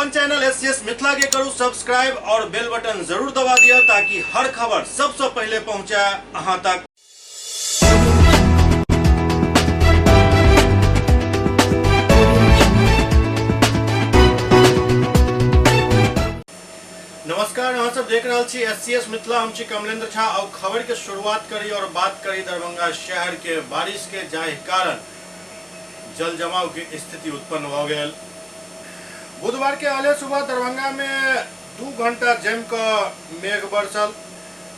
अपन channel SCS Mithila के करू subscribe और बेल बटन जरूर दबा दिया ताकि हर खबर सबसे पहले पहुंचे अहां तक। नमस्कार, अहाँ सब देख रहे छी एससीएस मिथिला। हम छी कमलेंद्र झा और खबर के शुरुआत करी और बात करी दरभंगा शहर के बारिश के जाहि कारण जल जमाव की स्थिति उत्पन्न हो गई। बुधवार के आले सुबह दरभंगा में 2 घंटा जम का मेघ बरसल।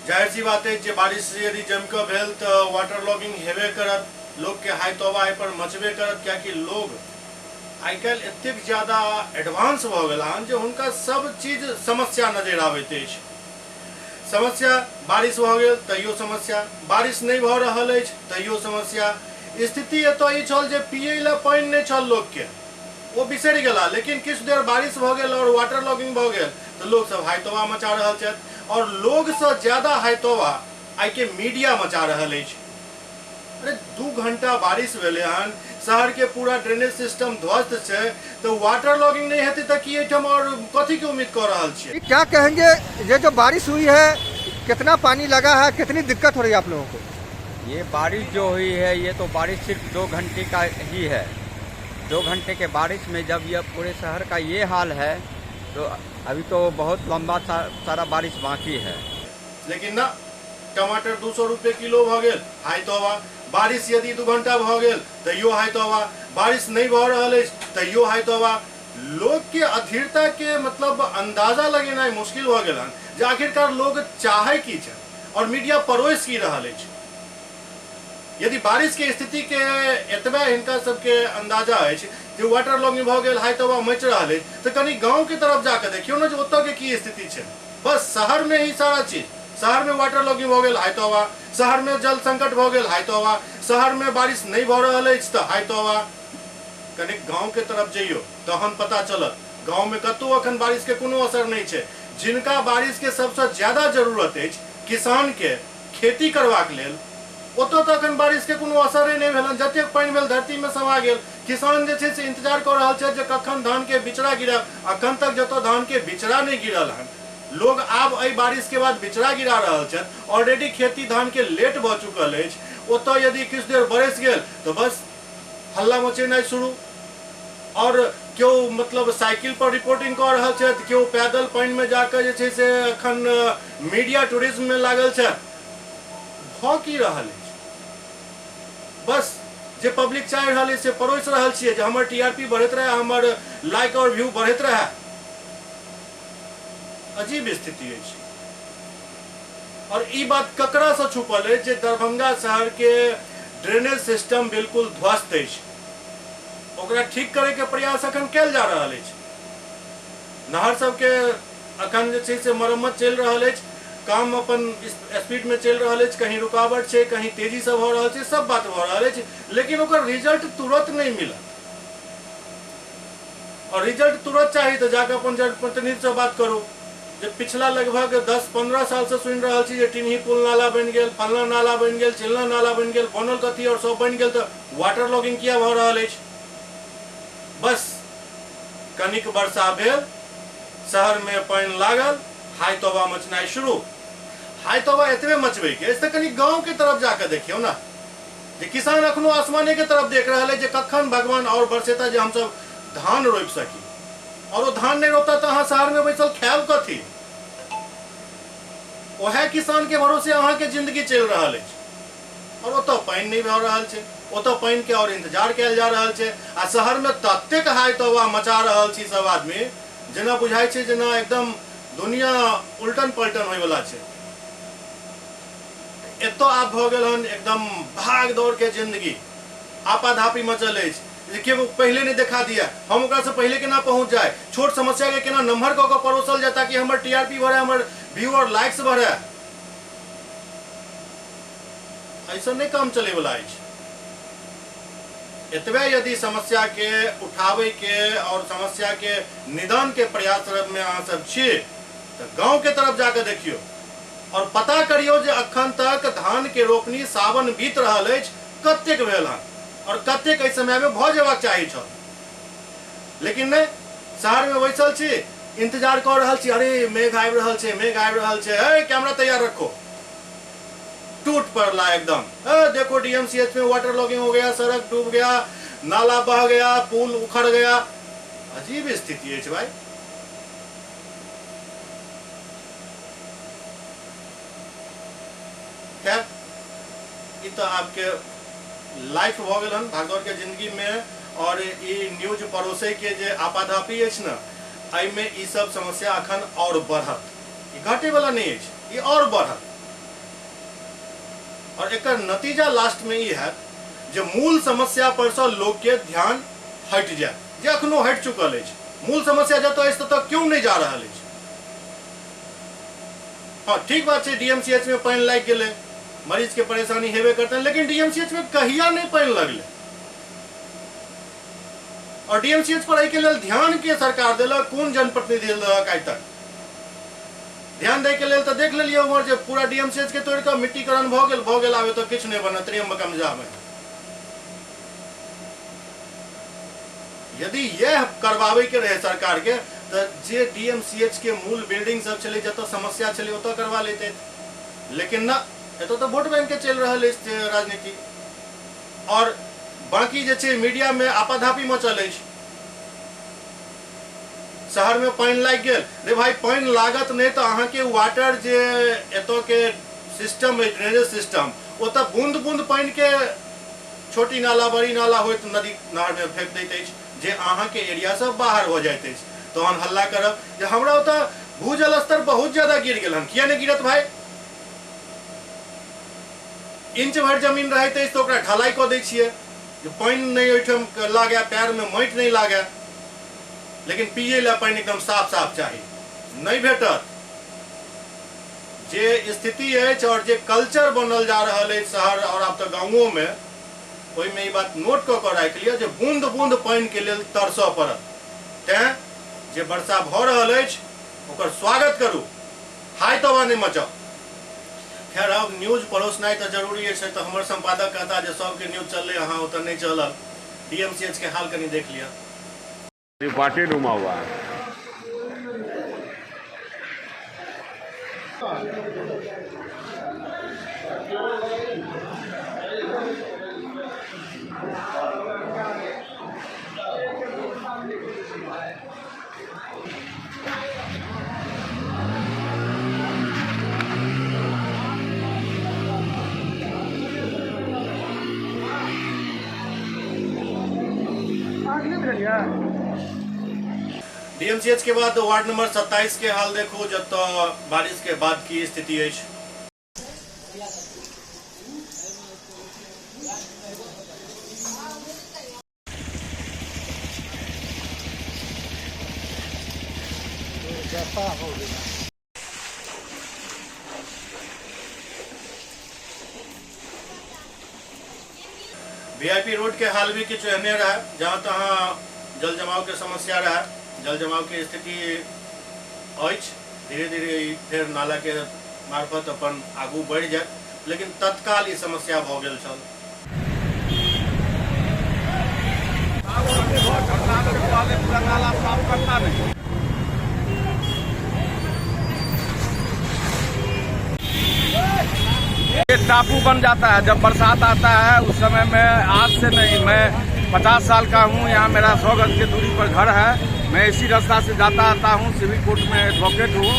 जाहिर सी बात है जे बारिश यदि जम का भेल तो वाटर लॉगिंग हेबे करत, लोग के हाय तौबा एहि पर मचबे करत, क्योंकि लोग आई काल्हि एतेक ज्यादा एडवांस भ गेल हन जे हुनका सब चीज समस्या नजर आबैत अछि। समस्या बारिश भ गेल तैयो समस्या, बारिश नहीं भ रहल अछि तैयो समस्या। स्थिति एतऽ ई छल जे पियै ला पानि नहीं छल लोग के, वो बिसरि गेला। लेकिन किछु देर बारिश भ गेल और वाटर लॉगिंग भ गेल तो लोग सब हायतौबा मचा रहल छथि और लोग से ज्यादा हायतौबा आई के मीडिया मचा रहल अछि। अरे 2 घंटा बारिश भेले हन, शहर के पूरा ड्रेनेज सिस्टम ध्वस्त है, तो वाटर लॉगिंग नहीं हेतै तो की एठम और कथी के उम्मीद कर रहल छियै? क्या कहेंगे, ये जो बारिश हुई है कितना पानी लगा है, कितनी दिक्कत हो रही है आप लोगों को? ये बारिश जो हुई है ये तो बारिश सिर्फ 2 घंटे का ही है। 2 घंटे के बारिश में जब यह पूरे शहर का ये हाल है तो अभी तो बहुत लंबा सारा बारिश बाकी है। लेकिन ना, टमाटर 200 रुपये किलो भ गेल, हाय तौबा। बारिश यदि 2 घंटा भ गेल तैयो हाय तौबा, बारिश नहीं भ रहल अछि तैयो हाय तौबा। लोग के अधीरता के मतलब अंदाजा लगेनाइ मुश्किल भ गेल हन जे आखिरकार लोग चाहे की छै और मीडिया परोस की रहल अछि। यदि बारिश के स्थिति के एतबा हिनका सबके अंदाजा अछि जे वाटर लॉगिंग भ गेल, हाय तौबा मचि रहल अछि, तो कनी गांव के तरफ जाके देखियो ना जे ओतऽ के की स्थिति छै। बस शहर में ही सारा चीज, शहर में वाटर लॉगिंग भ गेल, हाय तौबा। शहर में जल संकट भ गेल, हाय तौबा। शहर में बारिश नहीं भ रहल अछि तो हाय तौबा। कनी गांव के तरफ जइयो तहन पता चलत गांव में कतौ अखन बारिश के कोनो असर नहीं छै। जिनका बारिश के सबसे ज्यादा जरूरत अछि, किसान के खेती करबाक लेल, ओतऽ तक अखन बारिश के कोनो असर नहीं भेल। जतेक पानि भेल धरती में समा गेल। किसान जे छै से इंतजार कर रहल छै जे कखन धान के बिचड़ा गिरत। अखन तक जतऽ धान के बिचड़ा नहीं गिरल हन, लोग आब एहि बारिश के बाद बिचड़ा गिरा रहल छथि। ऑलरेडी खेती धान के लेट भ चुकल अछि। ओतऽ यदि किछु देर बरस गेल तो बस हल्ला मचेनाइ शुरू। और क्यों मतलब साइकिल पर रिपोर्टिंग कर रहल छथि, क्यों पैदल पानि में जाकर जे छै से अखन मीडिया टूरिज्म में लागल छै। भ की रहल अछि? बस जे पब्लिक चाहि रहल है से परोस रहल छियै जे हमर टीआरपी बढ़ैत रहे, हमर लाइक और व्यू बढ़ैत रहे। अजीब स्थिति अछि। और ई बात ककरा से छुपल है जे दरभंगा शहर के ड्रेनेज सिस्टम बिल्कुल ध्वस्त अछि। ओकरा ठीक करे के प्रयास अखन कयल जा रहल अछि। नहर सबके अखन जे छै से मरम्मत चलि रहल अछि, काम अपन स्पीड में चल रहा है। कहीं रुकावट छै, कहीं तेजी से हो रहा है, सब बात हो रहा है, लेकिन ओकर रिजल्ट तुरंत नहीं मिला। और रिजल्ट तुरंत चाहिए तो जाकर अपन जनप्रतिनिधि से बात करो। जब पिछला लगभग 10-15 साल से सुन रहा छी जे टिन्ही पुल नाला बन गेल, फलना नाला बन गेल, चिलना नाला बन गेल, बनल कथी और सब बन गेल, तो वाटर लॉगिंग किया भ रहल अछि? बस कनिक वर्षा भेल, शहर में पानि लागल, हाय तौबा मचनाइ शुरू। हाय तौबा एतबे मचबे के तो कनी गांव के तरफ जाकर देखियो ना, जे किसान अखनो आसमाने के तरफ देख रहा है जे कखन भगवान और बरसेता जे हम सब धान रोप सकी। और वो धान नहीं रोपता तो अहाँ शहर में बैसल खायब कथी? वह किसान के भरोसे अहाँ के जिंदगी चल रहा है। और ओतऽ पानि नहीं भ रहल छै, ओतऽ पानि के और इंतजार कयल जा रहल छै। आ शहर में ततेक हाय तौबा मचा रहल छी सब आदमी, जेना बुझाइ छै जेना एकदम दुनिया उल्टन पलटन होय वाला छै। एतो आब भ गेल हन एकदम भाग दौड़ के जिंदगी, आपाधापी मचल अछि। देखिए वो पहले नहीं दिखा दिया, हम ओकरा से पहले केना पहुंच जाए, छोट समस्या के केना नम्हर क के परोसल जाए ताकि हमर टीआरपी बढ़े, हमर व्यू और लाइक्स बढ़े। ऐसा नहीं काम चले वाला अछि। एतबे यदि समस्या के उठावे के और समस्या के निदान के प्रयास में अहाँ सब छी तो गांव के तरफ जाकर देखियो और पता करियो जे अखन तक धान के रोपनी सावन बीत रहल अछि, कतेक भेल हन और कतेक एहि समय में भ जेबाक चाही छल। लेकिन नहीं, शहर में बैसल छी, इंतजार कर रहल छी, अरे मेघ आबि रहल छै, मेघ आबि रहल छै, ए कैमरा तैयार रखो, टूट पड़ला एकदम। देखो डीएमसीएच में वाटर लॉगिंग हो गया, सड़क डूब गया, नाला बह गया, पुल उखड़ गया। अजीब स्थिति है भाई। खैर ये तो आपके लाइफ भ गेल हन भागदौड़ के जिंदगी में, और ये न्यूज परोसे के जे आपाधापी अछि न, एहिमे ई सब समस्या अखन और बढ़त, ई घटे वाला नहीं अछि, ये और बढ़त। और एकर नतीजा लास्ट में ये है जे मूल समस्या पर से लोग के ध्यान हट जाए, जे अखनो हट चुकल अछि। मूल समस्या जतऽ अछि ततऽ क्यों नहीं जा रहल अछि? हाँ ठीक बात है, डीएमसीएच में पानी लाग गेलै, मरीज के परेशानी हेबे करते हैं, लेकिन डीएमसीएच में कहिया नहीं पानी लगले, और डीएमसीएच पर के लेल ध्यान के सरकार दिलक, कोन जनप्रतिनिधि दिलक आइ तक? ध्यान दे के लेल तो देख लिये उमर जे पूरा डीएमसीएच के तोड़ के मिट्टीकरण भ गेल, आबे तो किछु नहीं बनत त्रियम्बकम में। यदि यह करवावे के रहे सरकार के, तो जे डीएमसीएच के मूल बिल्डिंग सब चले, जत समस्या चले ओत करवा लेते, लेकिन ना, एतो तो वोट बैंक के चल रहल अछि राजनीति, और बाकी जे छै मीडिया में आपाधापी मचल अछि। शहर में पानी लाग गेल, रे भाई पानी लागत नहीं तो अहाँ के वाटर जे एतो के सिस्टम है, ड्रेनेज सिस्टम, ओत बूंद बूंद पानी के छोटी नाला बड़ी नाला होइत नदी नहर में फेंक दैत अछि, जे अहाँ के एरिया से बाहर हो जाइत अछि। तो हम हल्ला करब जे हमरा ओत भूजल स्तर बहुत ज्यादा गिर गेल हन। किया नहीं गिरत भाई? इंच भर जमीन रहैत अछि तो ओकरा ढलाई कऽ दै छियै, जे पानी नहीं ओहिठाम लागे, पैर में माटि नहीं लागे, लेकिन पिए ला पानी एकदम साफ साफ चाहिए, नहीं भेटत। जे स्थिति अछि और जे कल्चर बनल जा रहल अछि शहर और अब तो गाँवों में, ओहि में ई बात नोट कऽ के राखि लिअ जे बूंद बूंद पानी के लेल तरसऽ पड़त। तें जे वर्षा भऽ रहल अछि ओकर स्वागत करू, हाय तवा नहीं मचाओ। खैर अब न्यूज परोसनाइ तो जरूरी है, तो हमर संपादक कहता जे सबके न्यूज चलले, अहाँ ओतऽ नहीं चलल। डीएमसीएच के हाल कनी देख लिया, पार्टी डूमा हुआ है। डीएमसीएच के बाद वार्ड नंबर 27 के हाल देखो, जब तो बारिश के बाद की स्थिति है। वीआईपी रोड के हाल भी किछु एहने रहा, जहाँ तहाँ जल जमाव के समस्या रहा, जल जमाव के स्थिति अछि। धीरे धीरे फिर नाला के मार्फत अपन आगू बढ़ जाए, लेकिन तत्काल ई समस्या भ गेल छल। ये टापू बन जाता है जब बरसात आता है। उस समय में आज से नहीं, मैं 50 साल का हूँ, यहाँ मेरा 100 गज की दूरी पर घर है। मैं इसी रास्ता से जाता आता हूँ, सिविल कोर्ट में एडवोकेट हूँ।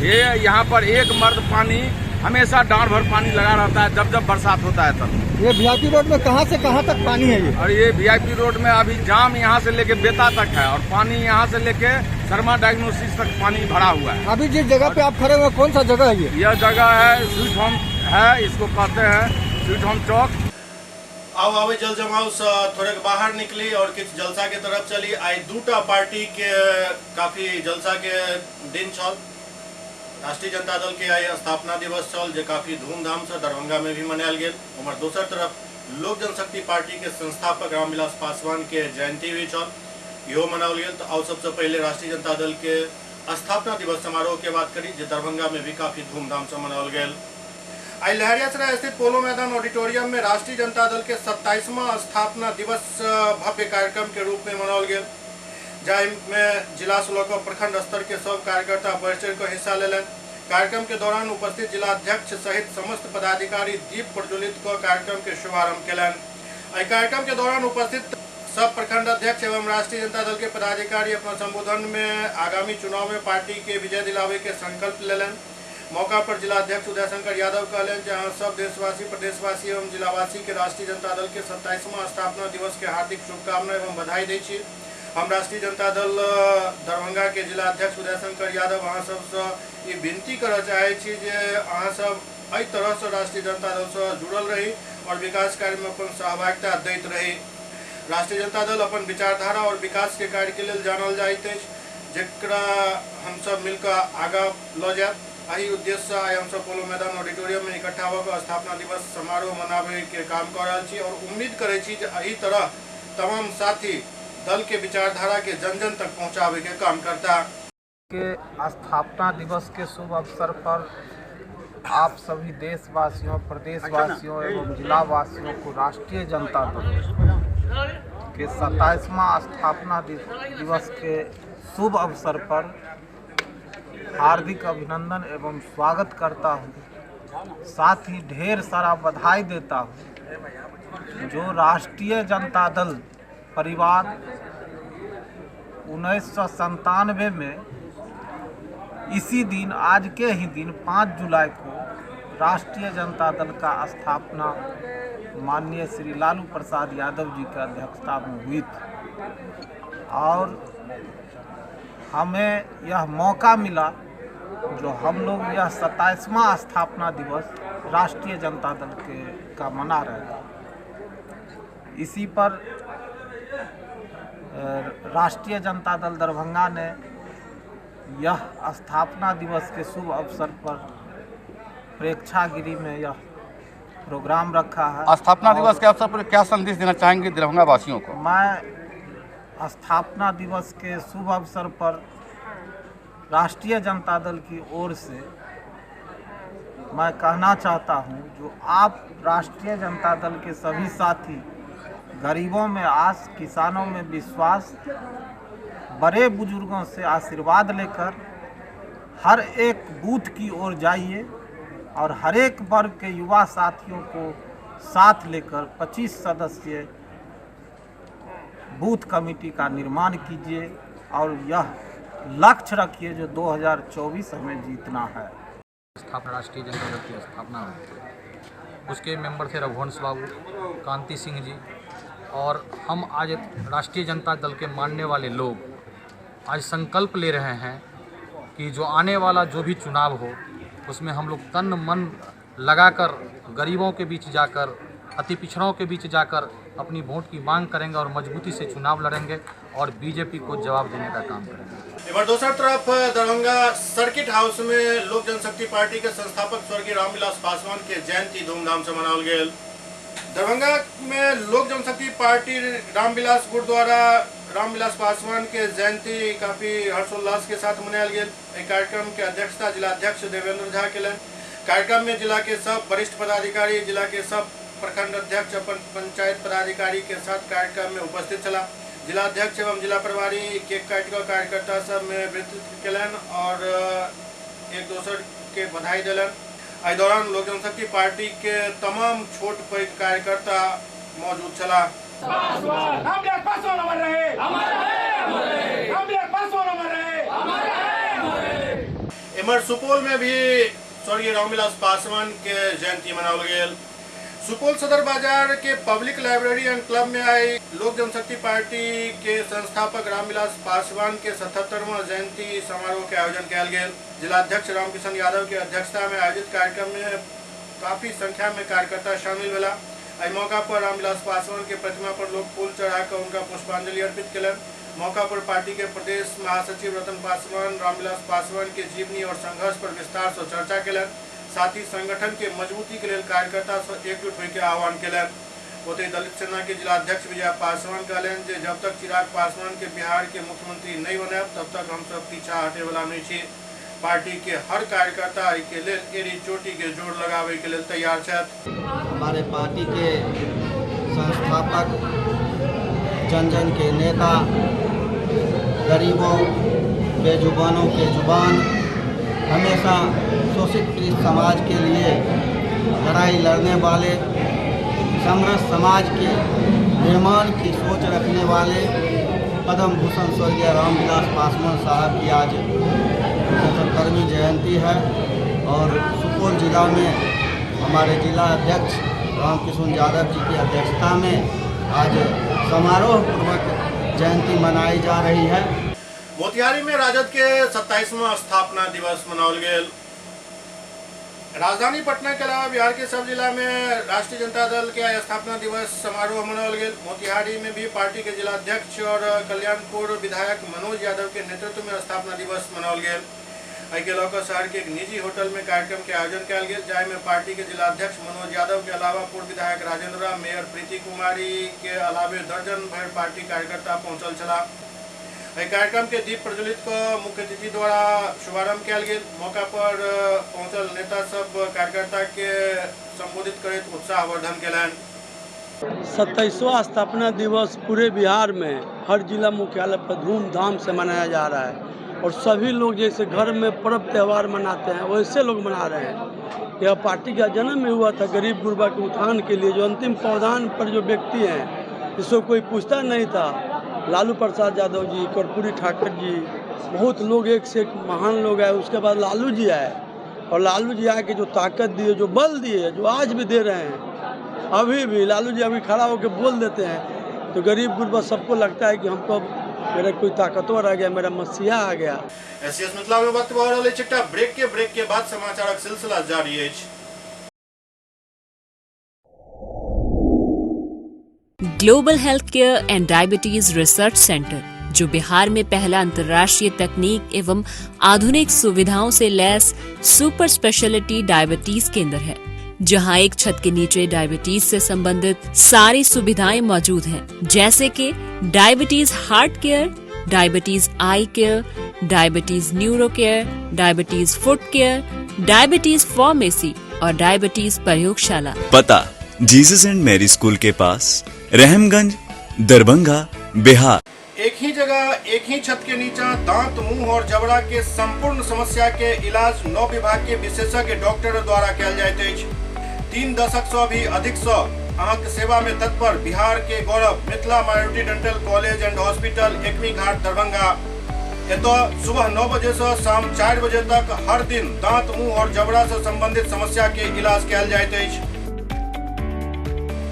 ये यहाँ पर एक मर्द पानी हमेशा डांड भर पानी लगा रहता है जब जब बरसात होता है तब। ये वीआईपी रोड में कहाँ से कहाँ तक पानी है ये? और ये वीआईपी रोड में अभी जाम यहाँ से लेके बेता तक है, और पानी यहाँ से लेके शर्मा डायग्नोसिस तक पानी भरा हुआ है। अभी जिस जगह पे आप खड़े हुए कौन सा जगह है ये? यह जगह है स्वीट होम है, इसको कहते हैं स्वीट होम चौक। अब आवे जल जमाव से थोड़े बाहर निकली और किछ जलसा के तरफ चली। आई दूटा पार्टी के काफी जलसा के दिन छल। राष्ट्रीय जनता दल के आई स्थापना दिवस छल, जे काफी धूमधाम से दरभंगा में भी मनायल गेल। उमर दोसर तरफ लोक जनशक्ति पार्टी के संस्थापक रामविलास पासवान के जयंती भी छल, इहो मनाओल गेल। तो आओ सबसे पहले राष्ट्रीय जनता दल के स्थापना दिवस समारोह के बात करी, जे दरभंगा में भी काफी धूमधाम से मनाओल गेल। आई लहरियासराय स्थित पोलो मैदान ऑडिटोरियम में राष्ट्रीय जनता दल के 27वां स्थापना दिवस भव्य कार्यक्रम के रूप में मनाओल गेल। में जिला से लेकर प्रखंड स्तर के सब कार्यकर्ता बढ़ चढ़ कर हिस्सा लेलन। कार्यक्रम के दौरान उपस्थित जिलाध्यक्ष सहित समस्त पदाधिकारी दीप प्रज्वलित कर कार्यक्रम के शुभारंभ केलन। कार्यक्रम के दौरान उपस्थित सब प्रखंड अध्यक्ष एवं राष्ट्रीय जनता दल के पदाधिकारी अपना संबोधन में आगामी चुनाव में पार्टी के विजय दिलावे के संकल्प लेलन। मौका पर जिलाध्यक्ष उदय शंकर यादव कहलन जहां सब देशवासी, प्रदेशवासी एवं जिलावासी के राष्ट्रीय जनता दल के 27वां स्थापना दिवस के हार्दिक शुभकामना एवं बधाई दै छी। हम राष्ट्रीय जनता दल दरभंगा के जिलाध्यक्ष उदय शंकर यादव अहाँ सबसे ई विनती करय चाहे छी जे अहाँ सब एहि तरह से राष्ट्रीय जनता दल से जुड़ल रही और विकास कार्य में अपन सहभागिता दैत रही। राष्ट्रीय जनता दल अपन विचारधारा और विकास के कार्य के लिए जानल जाइत अछि, जेकरा हम सब मिलकर आगा ल जायब। एहि उद्देश्य से आइ हम सब पोलो मैदान ऑडिटोरियम में इकट्ठा होकर स्थापना दिवस समारोह मनावे के काम कर रहल छी और उम्मीद करे छी जे एहि तरह तमाम साथी दल के विचारधारा के जन जन तक पहुंचावे के काम करता। के स्थापना दिवस के शुभ अवसर पर आप सभी देशवासियों, प्रदेशवासियों एवं जिलावासियों को राष्ट्रीय जनता दल के 27वां स्थापना दिवस के शुभ अवसर पर हार्दिक अभिनंदन एवं स्वागत करता हूँ। साथ ही ढेर सारा बधाई देता हूँ जो राष्ट्रीय जनता दल परिवार 1997 में इसी दिन, आज के ही दिन 5 जुलाई को राष्ट्रीय जनता दल का स्थापना माननीय श्री लालू प्रसाद यादव जी की अध्यक्षता में हुई थी और हमें यह मौका मिला जो हम लोग यह 27वां स्थापना दिवस राष्ट्रीय जनता दल का मना रहे हैं। इसी पर राष्ट्रीय जनता दल दरभंगा ने यह स्थापना दिवस के शुभ अवसर पर प्रेक्षागृह में यह प्रोग्राम रखा है। स्थापना दिवस के अवसर पर क्या संदेश देना चाहेंगे दरभंगा वासियों को? मैं स्थापना दिवस के शुभ अवसर पर राष्ट्रीय जनता दल की ओर से मैं कहना चाहता हूं, जो आप राष्ट्रीय जनता दल के सभी साथी गरीबों में आस, किसानों में विश्वास, बड़े बुजुर्गों से आशीर्वाद लेकर हर एक बूथ की ओर जाइए और हर एक वर्ग के युवा साथियों को साथ लेकर 25 सदस्यीय बूथ कमेटी का निर्माण कीजिए और यह लक्ष्य रखिए जो 2024 हमें जीतना है। स्थापना राष्ट्रीय जनता दल की स्थापना हुई थी, उसके मेंबर थे रघुवंश बाबू, कांति सिंह जी और हम आज राष्ट्रीय जनता दल के मानने वाले लोग आज संकल्प ले रहे हैं कि जो आने वाला जो भी चुनाव हो उसमें हम लोग तन मन लगाकर गरीबों के बीच जाकर, अति पिछड़ों के बीच जाकर अपनी वोट की मांग करेंगे और मजबूती से चुनाव लड़ेंगे और बीजेपी को जवाब देने का काम करेंगे। इधर दूसरी तरफ दरभंगा सर्किट हाउस में लोक जनशक्ति पार्टी के संस्थापक स्वर्गीय रामविलास पासवान के जयंती धूमधाम से मनाओल गेल। दरभंगा में लोक जनशक्ति पार्टी रामविलास गुरुद्वारा रामविलास पासवान के जयंती काफी हर्षोल्लास के साथ मनायल गेल। कार्यक्रम के अध्यक्षता जिलाध्यक्ष देवेंद्र झा केलन। कार्यक्रम में जिला के सब वरिष्ठ पदाधिकारी, जिला के सब प्रखंड अध्यक्ष अपन पंचायत पदाधिकारी के साथ कार्यक्रम में उपस्थित चला। जिलाध्यक्ष एवं जिला प्रभारी केक काट कर कार्यकर्ता सब में नेतृत्व केलन और एक दूसरे के बधाई दिलन। एहि दौरान लोक जनशक्ति पार्टी के तमाम छोट पैघ कार्यकर्ता मौजूद छला। इमर सुपौल में भी स्वर्गीय रामविलास पासवान के जयंती मनाओल गेल। सुपौल सदर बाजार के पब्लिक लाइब्रेरी एंड क्लब में आई लोक जनशक्ति पार्टी के संस्थापक रामविलास पासवान के 77वां जयंती समारोह के आयोजन किया गया। जिलाध्यक्ष रामकिशन यादव की अध्यक्षता में आयोजित कार्यक्रम में काफी संख्या में कार्यकर्ता शामिल भेला। एहि मौका पर रामविलास पासवान के प्रतिमा पर लोग फूल चढ़ाकर उनका पुष्पांजलि अर्पित कलन। मौका पर पार्टी के प्रदेश महासचिव रतन पासवान रामविलास पासवान के जीवनी और संघर्ष पर विस्तार से चर्चा कलन। साथ ही संगठन के मजबूती के लिए कार्यकर्ता से एकजुट होकर आह्वान कलन। ओतहि दलित सेना के जिलाध्यक्ष विजय पासवान कहलन जे जब तक चिराग पासवान के बिहार के मुख्यमंत्री नहीं बने तब तक हम सब पीछा हटे वाला नहीं छी। पार्टी के हर कार्यकर्ता के लिए एड़ी चोटी के जोड़ लगावे के लिए तैयार छथि। हमारे पार्टी के संस्थापक, जन जन के नेता गरीबों बेजुबानों के जुबान, हमेशा शोषित पीड़ित समाज के लिए लड़ाई लड़ने वाले, समरस समाज के निर्माण की सोच रखने वाले पद्म भूषण स्वर्गीय रामविलास पासवान साहब की आज 75वीं जयंती है और सुपौल जिला में हमारे जिला अध्यक्ष रामकिशोर यादव जी की अध्यक्षता में आज समारोह पूर्वक जयंती मनाई जा रही है। मोतिहारी में राजद के 27वां स्थापना दिवस मनाओल गेल। राजधानी पटना के अलावा बिहार के सब जिला में राष्ट्रीय जनता दल के स्थापना दिवस समारोह मनाओल गेल। मोतिहारी में भी पार्टी के जिला अध्यक्ष और कल्याणपुर विधायक मनोज यादव के नेतृत्व में स्थापना दिवस मनाओल गेल। के लौकर शहर के एक निजी होटल में कार्यक्रम के आयोजन किया गया, जाय में पार्टी के जिला अध्यक्ष मनोज यादव के अलावा पूर्व विधायक राजेंद्र, मेयर प्रीति कुमारी के अलावे दर्जन भर पार्टी कार्यकर्ता पहुंचल छला। कार्यक्रम के दीप प्रज्वलित को मुख्य अतिथि द्वारा शुभारंभ किया गया। मौका पर पहुंचल नेता सब कार्यकर्ता के संबोधित करते उत्साहवर्धन केलन। 27वां स्थापना दिवस पूरे बिहार में हर जिला मुख्यालय पर धूमधाम से मनाया जा रहा है और सभी लोग जैसे घर में पर्व त्यौहार मनाते हैं वैसे लोग मना रहे हैं। यह पार्टी का जन्म में हुआ था गरीब गुरबा के उत्थान के लिए। जो अंतिम पावदान पर जो व्यक्ति हैं जिसको कोई पूछता नहीं था, लालू प्रसाद यादव जी, कर्पूरी ठाकुर जी, बहुत लोग एक से एक महान लोग आए। उसके बाद लालू जी आए और लालू जी आके जो ताकत दिए, जो बल दिए, जो आज भी दे रहे हैं, अभी भी लालू जी अभी खड़ा होकर बोल देते हैं तो गरीब गुरबा सबको लगता है कि हमको मेरा कोई ताकतवर आ गया, मेरा मसीहा आ गया। एसएस मिथिला में वक्त बढ़ रहा छिट्टा ब्रेक के बाद समाचारक सिलसिला जारी है। Global health care and diabetes research centre, जो बिहार में पहला अंतर्राष्ट्रीय तकनीक एवं आधुनिक सुविधाओं से लैस सुपर स्पेशलिटी डायबिटीज केंद्र है, जहां एक छत के नीचे डायबिटीज से संबंधित सारी सुविधाएं मौजूद हैं, जैसे कि diabetes heart care, diabetes eye care, diabetes neuro care, diabetes foot care, diabetes pharmacy और डायबिटीज प्रयोगशाला। पता जीसस एंड मैरी स्कूल के पास, रहमगंज, दरभंगा, बिहार। एक ही जगह एक ही छत के नीचे दांत, मुंह और जबड़ा के संपूर्ण समस्या के इलाज 9 विभाग के विशेषज्ञ डॉक्टर द्वारा किया जाइत अछि। 3 दशक से भी अधिक से अहाँक सेवा में तत्पर बिहार के गौरव Mithila minority dental college and hospital, Ekmi Ghat, Darbhanga. एतो सुबह 9 बजे से शाम 4 बजे तक हर दिन दांत, मुंह और जबड़ा से संबंधित समस्या के इलाज किया जाइत अछि।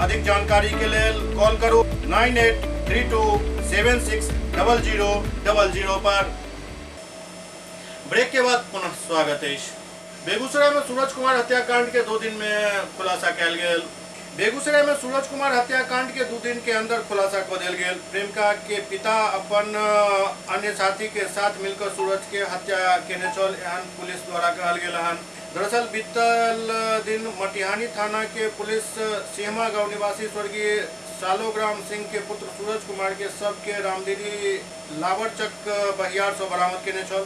अधिक जानकारी के लिए कॉल करो 9832760000 पर। ब्रेक के बाद पुनः स्वागत है। बेगूसराय में सूरज कुमार हत्याकांड के 2 दिन में खुलासा किया गया। बेगूसराय में सूरज कुमार हत्याकांड के 2 दिन के अंदर खुलासा कर दिया गया। प्रेमिका के पिता अपन अन्य साथी के साथ मिलकर सूरज के हत्या केने चल एहन पुलिस द्वारा कहल गेल हन। दरअसल बीतल दिन मटिहानी थाना के पुलिस सिहमा गांव निवासी स्वर्गीय सालोग्राम सिंह के पुत्र सूरज कुमार के शव के रामदीरी लावरचक बहियार से बरामद केने छल।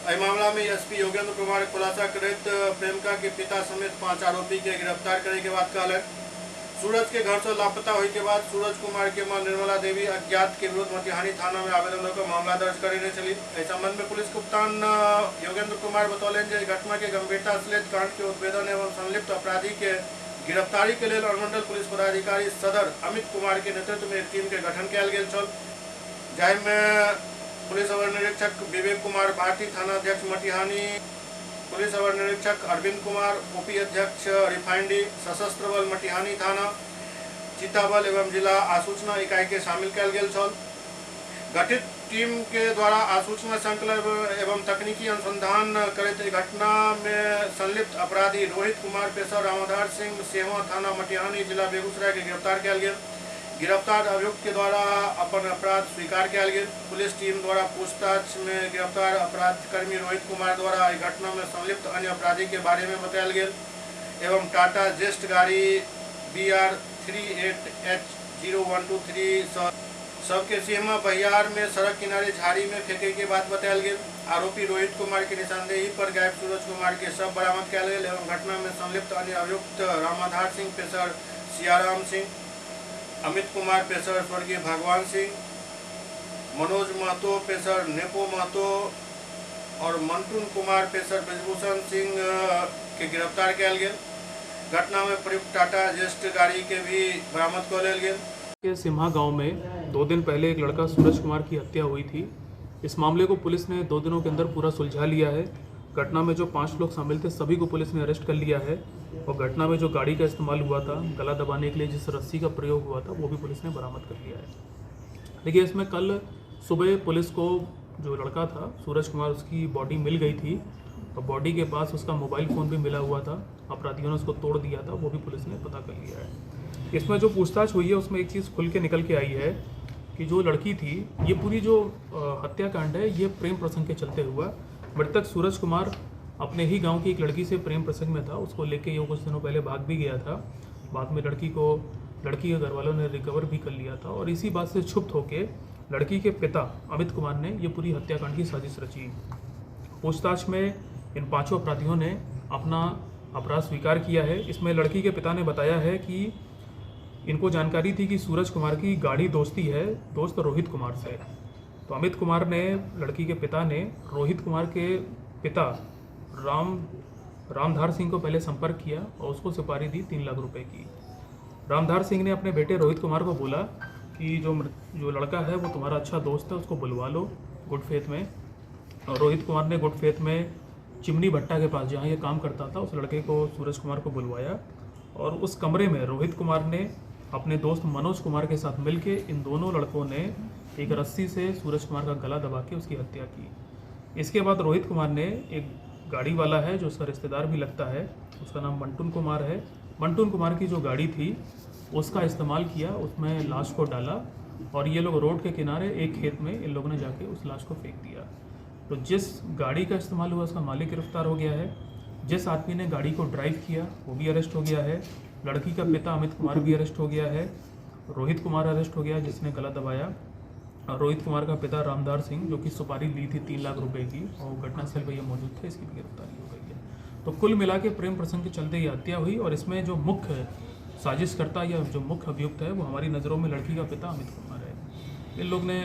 एहि मामला में एसपी योगेंद्र कुमार खुलासा करैत प्रेमिका के पिता समेत 5 आरोपी के गिरफ्तार करे के बात कहलक। सूरज के घर से लापता होने के बाद सूरज कुमार के मां निर्मला देवी अज्ञात के विरुद्ध मटिहानी थाना में आवेदन लेकर मामला दर्ज करने चली। इस संबंध में पुलिस कप्तान योगेंद्र कुमार बतौलन जे घटना के गंभीरता से कांड के उद्भेदन एवं संलिप्त अपराधी के गिरफ्तारी के लिए अनुमंडल पुलिस पदाधिकारी सदर अमित कुमार के नेतृत्व में एक टीम के गठन किया गया छल, जाहि में पुलिस अवर निरीक्षक विवेक कुमार भारती, थाना अध्यक्ष मटिहानी, पुलिस अवर निरीक्षक अरविंद कुमार, ओपी अध्यक्ष रिफाइंडी, सशस्त्र बल मटिहानी थाना, चिताबल एवं जिला आसूचना इकाई के शामिल किया गया छल। गठित टीम के द्वारा आसूचना संकलन एवं तकनीकी अनुसंधान करते घटना में संलिप्त अपराधी रोहित कुमार पेशा रामाधार सिंह सेवा थाना मटिहानी जिला बेगूसराय के गिरफ्तार किया गया। गिरफ्तार अभियुक्त के द्वारा अपन अपराध स्वीकार किया गया। पुलिस टीम द्वारा पूछताछ में गिरफ्तार अपराध कर्मी रोहित कुमार द्वारा इस घटना में संलिप्त अन्य अपराधी के बारे में बताया गया एवं टाटा जेस्ट गाड़ी BR 38H0123 सबके सीमा बहियार में सड़क किनारे झाड़ी में फेंके के बाद बताया गया। आरोपी रोहित कुमार की निशानदेही पर गायब सूरज कुमार के शव बरामद किया गया एवं घटना में संलिप्त अन्य अभियुक्त रामाधार सिंह पेशर सियाराम सिंह, अमित कुमार पेशर स्वर्गीय भगवान सिंह, मनोज महतो पेशर नेपो महतो और मंटून कुमार पेशर ब्रजभूषण सिंह के गिरफ्तार किया गया। घटना में प्रयुक्त टाटा जेस्ट गाड़ी के भी बरामद कर लिया गया। के सिम्हा गांव में 2 दिन पहले एक लड़का सूरज कुमार की हत्या हुई थी। इस मामले को पुलिस ने 2 दिनों के अंदर पूरा सुलझा लिया है। घटना में जो 5 लोग शामिल थे सभी को पुलिस ने अरेस्ट कर लिया है और घटना में जो गाड़ी का इस्तेमाल हुआ था गला दबाने के लिए जिस रस्सी का प्रयोग हुआ था वो भी पुलिस ने बरामद कर लिया है। देखिए, इसमें कल सुबह पुलिस को जो लड़का था सूरज कुमार उसकी बॉडी मिल गई थी और बॉडी के पास उसका मोबाइल फ़ोन भी मिला हुआ था। अपराधियों ने उसको तोड़ दिया था, वो भी पुलिस ने पता कर लिया है। इसमें जो पूछताछ हुई है उसमें एक चीज़ खुल के निकल के आई है कि जो लड़की थी, ये पूरी जो हत्याकांड है ये प्रेम प्रसंग के चलते हुआ। मृतक सूरज कुमार अपने ही गांव की एक लड़की से प्रेम प्रसंग में था, उसको लेके ये कुछ दिनों पहले भाग भी गया था। बाद में लड़की के घर वालों ने रिकवर भी कर लिया था और इसी बात से क्षुब्ध होके लड़की के पिता अमित कुमार ने ये पूरी हत्याकांड की साजिश रची। पूछताछ में इन 5 अपराधियों ने अपना अपराध स्वीकार किया है। इसमें लड़की के पिता ने बताया है कि इनको जानकारी थी कि सूरज कुमार की गाढ़ी दोस्ती है दोस्त रोहित कुमार से। तो अमित कुमार ने, लड़की के पिता ने रोहित कुमार के पिता रामधार सिंह को पहले संपर्क किया और उसको सुपारी दी 3 लाख रुपए की। रामधार सिंह ने अपने बेटे रोहित कुमार को बोला कि जो लड़का है वो तुम्हारा अच्छा दोस्त है, उसको बुलवा लो गुड फेथ में। और रोहित कुमार ने गुड फेथ में चिमनी भट्टा के पास जहाँ ये काम करता था उस लड़के को, सूरज कुमार को बुलवाया और उस कमरे में रोहित कुमार ने अपने दोस्त मनोज कुमार के साथ मिलके इन दोनों लड़कों ने एक रस्सी से सूरज कुमार का गला दबा के उसकी हत्या की। इसके बाद रोहित कुमार ने, एक गाड़ी वाला है जो उसका रिश्तेदार भी लगता है, उसका नाम मंटून कुमार है, मंटून कुमार की जो गाड़ी थी उसका इस्तेमाल किया, उसमें लाश को डाला और ये लोग रोड के किनारे एक खेत में इन लोगों ने जाके उस लाश को फेंक दिया। तो जिस गाड़ी का इस्तेमाल हुआ उसका मालिक गिरफ्तार हो गया है। जिस आदमी ने गाड़ी को ड्राइव किया वो भी अरेस्ट हो गया है। लड़की का पिता अमित कुमार भी अरेस्ट हो गया है। रोहित कुमार अरेस्ट हो गया जिसने गला दबाया। और रोहित कुमार का पिता रामधार सिंह जो कि सुपारी ली थी 3 लाख रुपए की और घटनास्थल पर ये मौजूद थे, इसकी भी गिरफ्तारी हो गई है। तो कुल मिला के प्रेम प्रसंग के चलते ये हत्या हुई और इसमें जो मुख्य साजिशकर्ता या जो मुख्य अभियुक्त है वो हमारी नज़रों में लड़की का पिता अमित कुमार है। इन लोग ने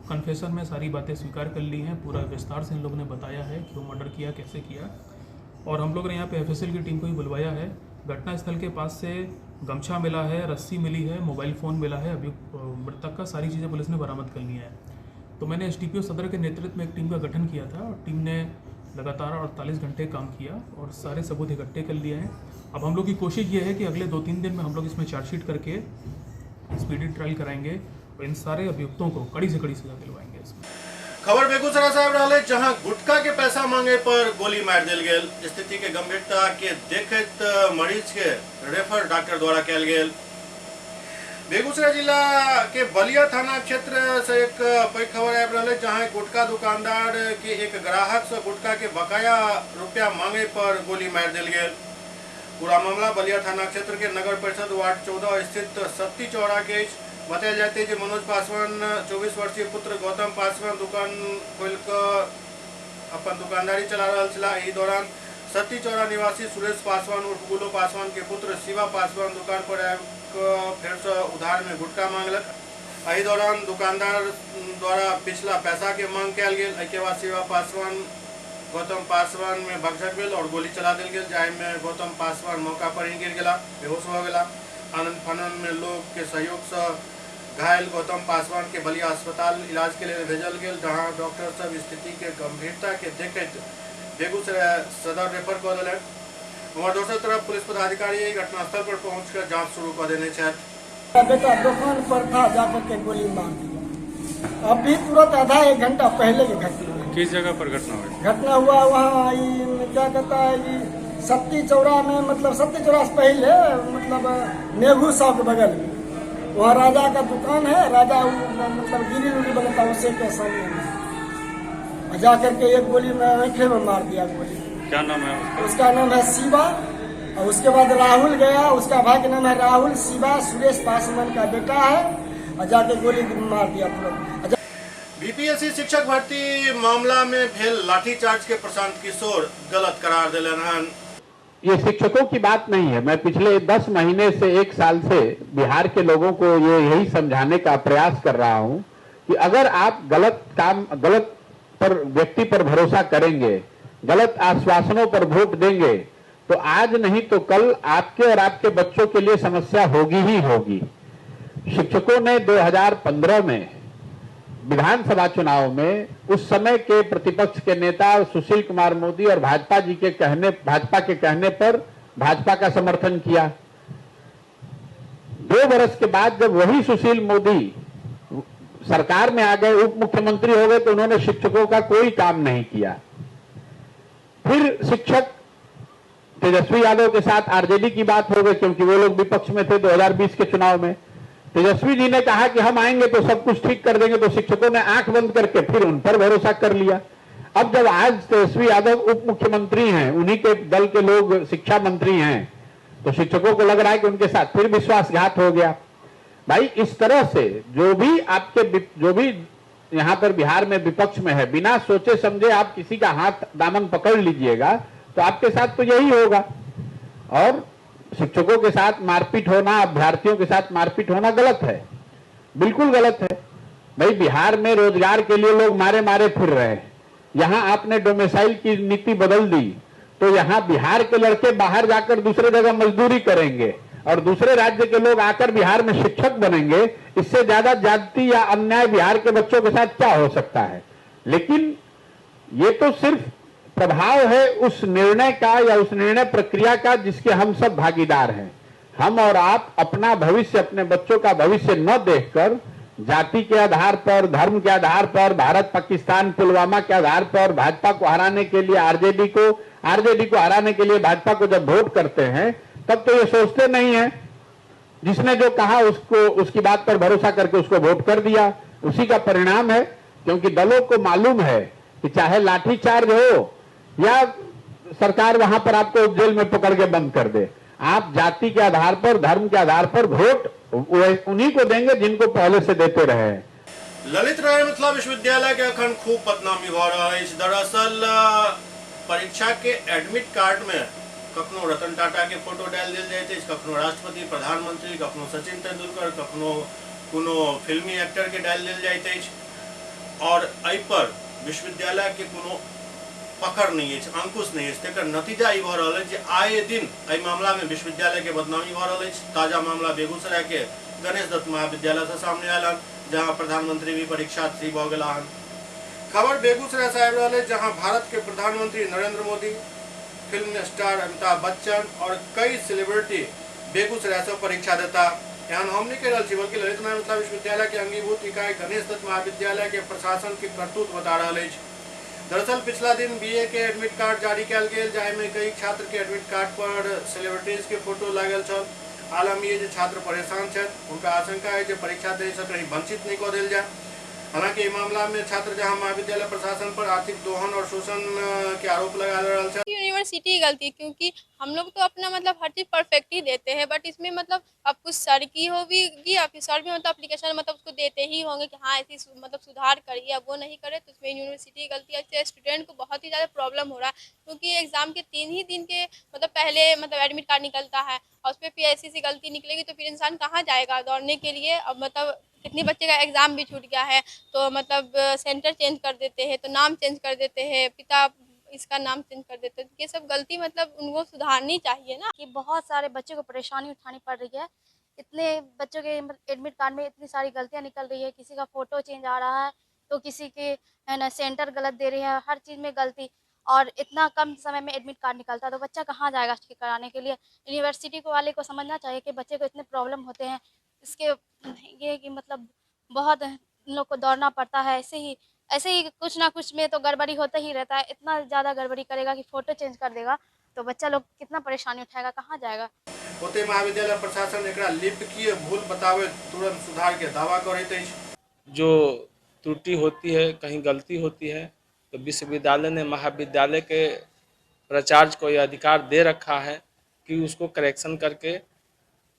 कन्फेशन में सारी बातें स्वीकार कर ली हैं, पूरा विस्तार से इन लोगों ने बताया है कि वो मर्डर किया, कैसे किया। और हम लोग ने यहाँ पे एफएसएल की टीम को भी बुलवाया है। घटनास्थल के पास से गमछा मिला है, रस्सी मिली है, मोबाइल फ़ोन मिला है, अभी मृतक का सारी चीज़ें पुलिस ने बरामद कर ली हैं। तो मैंने एसडीपीओ सदर के नेतृत्व में एक टीम का गठन किया था और टीम ने लगातार 48 घंटे काम किया और सारे सबूत इकट्ठे कर लिए हैं। अब हम लोग की कोशिश ये है कि अगले 2-3 दिन में हम लोग इसमें चार्जशीट करके स्पीडी ट्रायल कराएंगे और इन सारे अभियुक्तों को कड़ी से कड़ी सजा दिलवाएंगे। इसमें खबर बेगूसराय साहब रहा जहां गुटखा के पैसा मांगे पर गोली मार दिल गेल। स्थिति के गंभीरता के देखत मरीज के रेफर डॉक्टर द्वारा किया गेल। बेगूसराय जिला के बलिया थाना क्षेत्र से एक पैघ खबर आबि रहा है जहां गुटखा दुकानदार के एक ग्राहक से गुटखा के बकाया रुपया मांगे पर गोली मार दिल गेल। पूरा मामला बलिया थाना क्षेत्र के नगर परिषद वार्ड 14 स्थित सत्ती चौरा के बताया जाते हैं कि मनोज पासवान 24 वर्षीय पुत्र गौतम पासवान दुकान खोल कर अपन दुकानदारी चला रहा था। यही दौरान सत्ती चौरा निवासी सुरेश पासवान उर्फ गुलो पासवान के पुत्र शिवा पासवान दुकान पर फिर से उधार में गुटखा मांगलक। यही दौरान दुकानदार द्वारा पिछला पैसा के मांग कल गया। के बाद शिवा पासवान गौतम पासवान में भगझक भेल और गोली चला दिल गया, जाहि में गौतम पासवान मौका पर ही गिर गया, बेहोश हो गया। आनंद फानन में लोग के सहयोग से घायल गौतम पासवान के बलिया अस्पताल इलाज के लिए भेजल गया, जहां डॉक्टर सब स्थिति के गंभीरता के देखते बेगूसराय सदर रेफर कर दिले। और दूसरी तरफ पुलिस पदाधिकारी घटनास्थल पर पहुंचकर जांच शुरू कर देने चाहिए। बेटा दुकान पर था, जाकर के गोली मार दिया। अभी तुरंत आधा 1 घंटा पहले की घटना है। किस जगह पर घटना हुई? घटना हुआ वहाँ क्या कहता है ये सत्ती चौरा में, मतलब सत्ती चौरा से पहले मतलब नेहरू साहब के बगल में वहाँ राजा का दुकान है। राजा मतलब गिरी उरी बनता उसे के सामने में जा करके एक गोली में आंखें में मार दिया गोली। क्या नाम है उसका? नाम है शिवा और उसके बाद राहुल गया, उसका भाई का नाम है राहुल। शिवा सुरेश पासवान का बेटा है और जाके गोली मार दिया तुरंत। बीपीएससी शिक्षक भर्ती मामला में भेल लाठीचार्ज के प्रशांत किशोर गलत करार दिलन हन। ये शिक्षकों की बात नहीं है। मैं पिछले 10 महीने से 1 साल से बिहार के लोगों को यही समझाने का प्रयास कर रहा हूं कि अगर आप गलत पर व्यक्ति पर भरोसा करेंगे, गलत आश्वासनों पर वोट देंगे, तो आज नहीं तो कल आपके और आपके बच्चों के लिए समस्या होगी ही होगी। शिक्षकों ने 2015 में विधानसभा चुनाव में उस समय के प्रतिपक्ष के नेता सुशील कुमार मोदी और भाजपा के कहने पर भाजपा का समर्थन किया। 2 वर्ष के बाद जब वही सुशील मोदी सरकार में आ गए, उप मुख्यमंत्री हो गए, तो उन्होंने शिक्षकों का कोई काम नहीं किया। फिर शिक्षक तेजस्वी यादव के साथ आरजेडी की बात हो गई, क्योंकि वो लोग विपक्ष में थे 2020 के चुनाव में। तेजस्वी जी ने कहा कि हम आएंगे तो सब कुछ ठीक कर देंगे, तो शिक्षकों ने आंख बंद करके फिर उन पर भरोसा कर लिया। अब जब आज तेजस्वी यादव उप मुख्यमंत्री हैं, उन्हीं के दल के लोग शिक्षा मंत्री हैं, तो शिक्षकों को लग रहा है कि उनके साथ फिर विश्वासघात हो गया। भाई, इस तरह से जो भी यहाँ पर बिहार में विपक्ष में है, बिना सोचे समझे आप किसी का हाथ दामन पकड़ लीजिएगा तो आपके साथ तो यही होगा। और शिक्षकों के साथ मारपीट होना, अभ्यर्थियों के साथ मारपीट होना गलत है, बिल्कुल गलत है। भाई, बिहार में रोजगार के लिए लोग मारे मारे फिर रहे हैं। यहाँ आपने डोमिसाइल की नीति बदल दी, तो यहाँ बिहार के लड़के बाहर जाकर दूसरे जगह मजदूरी करेंगे और दूसरे राज्य के लोग आकर बिहार में शिक्षक बनेंगे। इससे ज्यादा जाति या अन्याय बिहार के बच्चों के साथ क्या हो सकता है। लेकिन ये तो सिर्फ प्रभाव है उस निर्णय का या उस निर्णय प्रक्रिया का जिसके हम सब भागीदार हैं। हम और आप अपना भविष्य, अपने बच्चों का भविष्य न देखकर जाति के आधार पर, धर्म के आधार पर, भारत पाकिस्तान पुलवामा के आधार पर भाजपा को हराने के लिए आरजेडी को हराने के लिए भाजपा को जब वोट करते हैं, तब तो ये सोचते नहीं है। जिसने जो कहा उसकी बात पर भरोसा करके उसको वोट कर दिया, उसी का परिणाम है। क्योंकि दलों को मालूम है कि चाहे लाठीचार्ज हो या सरकार वहां पर आपको जेल में पकड़ के बंद कर दे, आप जाति के आधार पर, धर्म के आधार पर वोट उन्हीं को देंगे जिनको पहले से देते रहे। ललित नारायण मिथिला विश्वविद्यालय के अखन खूब बदनामी भ रहल अछि। दरअसल परीक्षा के एडमिट कार्ड में कखनो रतन टाटा के फोटो डाल देल जाइत अछि, कखनो राष्ट्रपति, प्रधानमंत्री, कखनो सचिन तेंदुलकर, कखनो कोनो फिल्मी एक्टर के डाल देल जाइत अछि। और एहि पर विश्वविद्यालय के कोनो पकड़ नहीं है, अंकुश नहीं है। तेकर नतीजा ई भ रहल अछि जे आए दिन एहि मामला में विश्वविद्यालय के बदनामी भ रहल अछि। ताजा मामला बेगूसराय के गणेश दत्त महाविद्यालय से सामने आयल हन, जहां प्रधानमंत्री भी परीक्षार्थी भ गेला हन। खबर बेगूसराय से आबि रहल अछि, जहां भारत के प्रधानमंत्री नरेंद्र मोदी, फिल्म स्टार अमिताभ बच्चन और कई सेलिब्रिटी बेगूसराय से परीक्षा देता। यहाँ हम नहीं कह रहा छी, बल्कि ललित नारायण मिथिला विश्वविद्यालय के अंगीभूत इकाई गणेश दत्त महाविद्यालय के प्रशासन के करतूत बता रहा है। दरअसल पिछला दिन बीए के एडमिट कार्ड जारी कल गए, जाहिमे कई छात्र के एडमिट कार्ड पर सेलिब्रिटीज के फोटो लागल छल। आलम ये छात्र परेशान छथि, उनका आशंका है कि परीक्षा दे से कहीं वंचित नहीं कर दिल जाए। हालांकि मामला में छात्र जहां महाविद्यालय प्रशासन पर आर्थिक दोहन और शोषण के आरोप लगा रहा है। यूनिवर्सिटी की गलती, क्योंकि हम लोग तो अपना मतलब हर चीज़ परफेक्ट ही देते हैं, बट इसमें मतलब अब कुछ सर की होगी या फिर सर भी मतलब एप्लीकेशन मतलब उसको देते ही होंगे कि हाँ ऐसी मतलब सुधार करिए, अब वो नहीं करे तो उसमें यूनिवर्सिटी की गलती है। स्टूडेंट को बहुत ही ज़्यादा प्रॉब्लम हो रहा है, क्योंकि एग्जाम के 3 ही दिन के मतलब पहले मतलब एडमिट कार्ड निकलता है और उस पर PSC से गलती निकलेगी तो फिर इंसान कहाँ जाएगा दौड़ने के लिए। अब मतलब कितने बच्चे का एग्ज़ाम भी छूट गया है, तो मतलब सेंटर चेंज कर देते हैं, तो नाम चेंज कर देते हैं, पिता इसका नाम चेंज कर देते हैं। ये सब गलती मतलब उनको सुधारनी चाहिए ना। कि बहुत सारे बच्चों को परेशानी उठानी पड़ रही है। इतने बच्चों के एडमिट कार्ड में इतनी सारी गलतियां निकल रही है, किसी का फ़ोटो चेंज आ रहा है तो किसी के है ना सेंटर गलत दे रही है, हर चीज़ में गलती। और इतना कम समय में एडमिट कार्ड निकलता है तो बच्चा कहाँ जाएगा ठीक कराने के लिए। यूनिवर्सिटी को वाले को समझना चाहिए कि बच्चे को इतने प्रॉब्लम होते हैं, इसके ये कि मतलब बहुत इन लोग को दौड़ना पड़ता है। ऐसे ही कुछ ना कुछ में तो गड़बड़ी होता ही रहता है। इतना ज़्यादा गड़बड़ी करेगा कि फ़ोटो चेंज कर देगा तो बच्चा लोग कितना परेशानी उठाएगा, कहाँ जाएगा। ओते महाविद्यालय प्रशासन एकरा लिप्तकीय भूल बतावे तुरंत सुधार के दावा करैत अछि। जो त्रुटि होती है, कहीं गलती होती है, तो विश्वविद्यालय ने महाविद्यालय के प्राचार्य को यह अधिकार दे रखा है कि उसको करेक्शन करके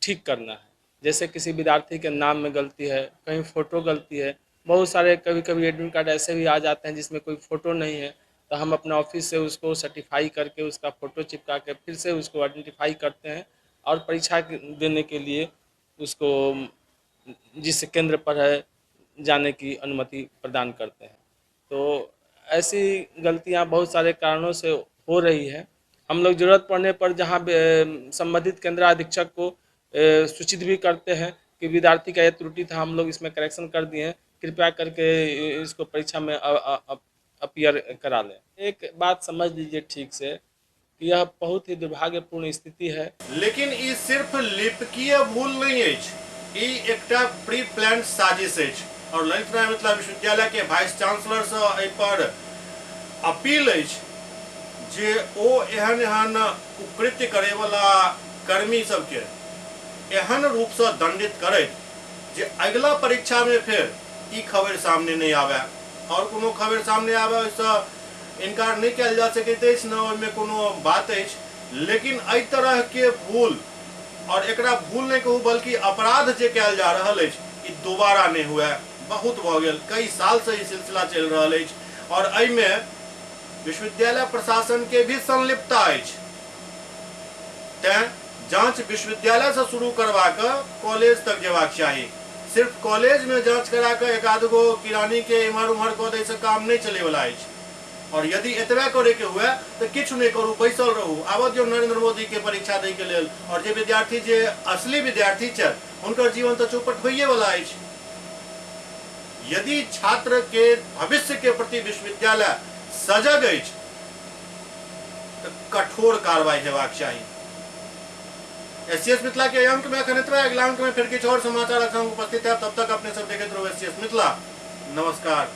ठीक करना है। जैसे किसी विद्यार्थी के नाम में गलती है, कहीं फ़ोटो गलती है, बहुत सारे कभी कभी एडमिट कार्ड ऐसे भी आ जाते हैं जिसमें कोई फ़ोटो नहीं है, तो हम अपने ऑफिस से उसको सर्टिफाई करके उसका फ़ोटो चिपका के फिर से उसको आइडेंटिफाई करते हैं और परीक्षा देने के लिए उसको जिस केंद्र पर है जाने की अनुमति प्रदान करते हैं। तो ऐसी गलतियां बहुत सारे कारणों से हो रही है। हम लोग ज़रूरत पड़ने पर जहां संबंधित केंद्राधीक्षक को सूचित भी करते हैं कि विद्यार्थी का ये त्रुटि था, हम लोग इसमें करेक्शन कर दिए हैं, कृपया करके इसको परीक्षा में अपीयर करा लें। एक बात समझ लीजिए ठीक से कि यह बहुत ही दुर्भाग्यपूर्ण स्थिति है। लेकिन ई सिर्फ लिपकीय भूल नहीं है, ई एकटा प्री प्लान साजिश है और ललित नारायण मिथिला विश्वविद्यालय के वाइस चांसलर से एहि पर अपील है जे ओ एहन एहन कुकृत्य करे वाला कर्मी सबके एहन रूप से दंडित करे जे अगला परीक्षा में फिर ई खबर सामने नहीं आवे और कोनो खबर सामने आवे ओइसे इनकार नहीं किया जा सकते है, न ओइमे कोनो बात है। लेकिन एहि तरह के भूल और एकरा भूल नहीं कहू बल्कि अपराध जे कयल जा रहल है ई दोबारा नहीं हुए। बहुत भ गेल, कई साल से ई सिलसिला चल रहल है और एहिमे विश्वविद्यालय प्रशासन के भी संलिप्तता है। तें जांच विश्वविद्यालय से शुरू करवा के कॉलेज तक जेबाक चाहिए। सिर्फ कॉलेज में जांच करा के एक आध गो किरानी के इमहर उमहर कऽ दै से काम नहीं चले वाला है। और यदि एतबे करे के हुए तो किछु नहीं करू, बैसल रहू, आबऽ दियौ नरेंद्र मोदी के परीक्षा दै के लेल। और जे विद्यार्थी जे असली विद्यार्थी छथि हुनकर जीवन तो चौपट होइए वाला है। यदि छात्र के भविष्य के प्रति विश्वविद्यालय सजग है तो कठोर कार्रवाई हेबाक चाहिए। एससीएस मिथिला के अंक में अखन एतबे, अगला अंक में फिर किछु और समाचार उपस्थित है। तब तक अपने सब देखते रहो एससीएस मिथिला। नमस्कार।